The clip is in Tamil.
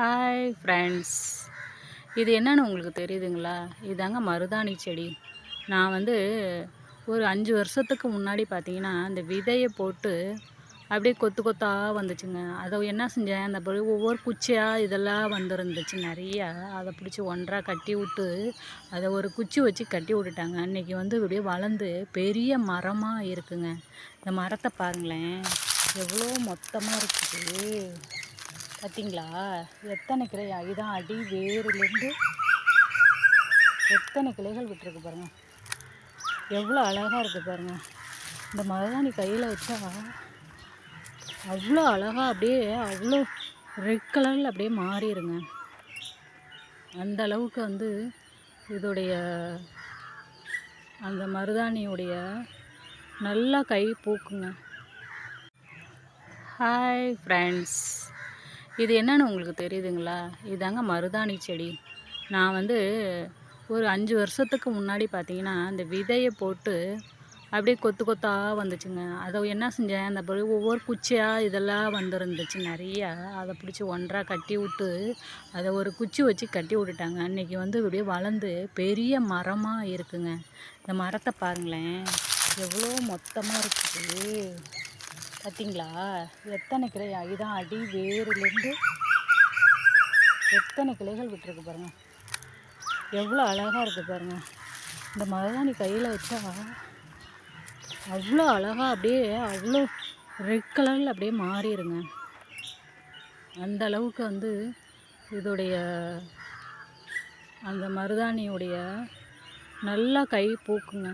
ஹாய் ஃப்ரெண்ட்ஸ், இது என்னன்னு உங்களுக்கு தெரியுதுங்களா? இதாங்க மருதாணி செடி. நான் ஒரு 5 வருஷத்துக்கு முன்னாடி பார்த்தீங்கன்னா, அந்த விதைய போட்டு அப்படியே கொத்து கொத்தா வந்துச்சுங்க. அத என்ன செஞ்சேன், அந்த ஒவ்வொரு குச்சியா இதெல்லாம் வந்துருந்துச்சு நெறையா. அத பிடிச்சி ஒன்றா கட்டி விட்டு, அத ஒரு குச்சி வச்சு கட்டி விட்டுட்டாங்க. அன்னைக்கு அப்படியே வளர்ந்து பெரிய மரமா இருக்குங்க. இந்த மரத்த பாருங்களேன், எவ்வளோ மொத்தமா இருக்குது. பார்த்தீங்களா? எத்தனை கிளை, இதான் அடி வேர்லேருந்து எத்தனை கிளைகள் விட்டுருக்கு பாருங்க. எவ்வளோ அழகாக இருக்குது பாருங்க. இந்த மருதாணி கையில் வச்சா அவ்வளோ அழகாக அப்படியே அவ்வளோ ரெட் கலரில் அப்படியே மாறிடுங்க. அந்த அளவுக்கு இதோடைய அந்த மருதாணியுடைய நல்லா கை பூக்குங்க. ஹாய் ஃப்ரெண்ட்ஸ், இது என்னன்னு உங்களுக்கு தெரியுதுங்களா? இதாங்க மருதாணி செடி. நான் ஒரு 5 வருஷத்துக்கு முன்னாடி பார்த்தீங்கன்னா, அந்த விதைய போட்டு அப்படியே கொத்து கொத்தா வந்துச்சுங்க. அத என்ன செஞ்சேன், அந்த ஒவ்வொரு குச்சியா இதெல்லாம் வந்துருந்துச்சு நெறையா. அத பிடிச்சி ஒன்றா கட்டி விட்டு, அத ஒரு குச்சி வச்சு கட்டி விட்டுட்டாங்க. அன்னைக்கு அப்படியே வளர்ந்து பெரிய மரமா இருக்குங்க. இந்த மரத்த பாருங்களேன், எவ்வளோ மொத்தமா இருக்குது. பார்த்தீங்களா? எத்தனை கிளை, இதான் அடி வேர்லேருந்து எத்தனை கிளைகள் விட்டுருக்கு பாருங்க. எவ்வளோ அழகாக இருக்குது பாருங்க. இந்த மருதாணி கையில் வச்சா அவ்வளோ அழகாக அப்படியே அவ்வளோ ரெட் கலரில் அப்படியே மாறிடுங்க. அந்த அளவுக்கு இதோடைய அந்த மருதாணியுடைய நல்லா கை பூக்குங்க.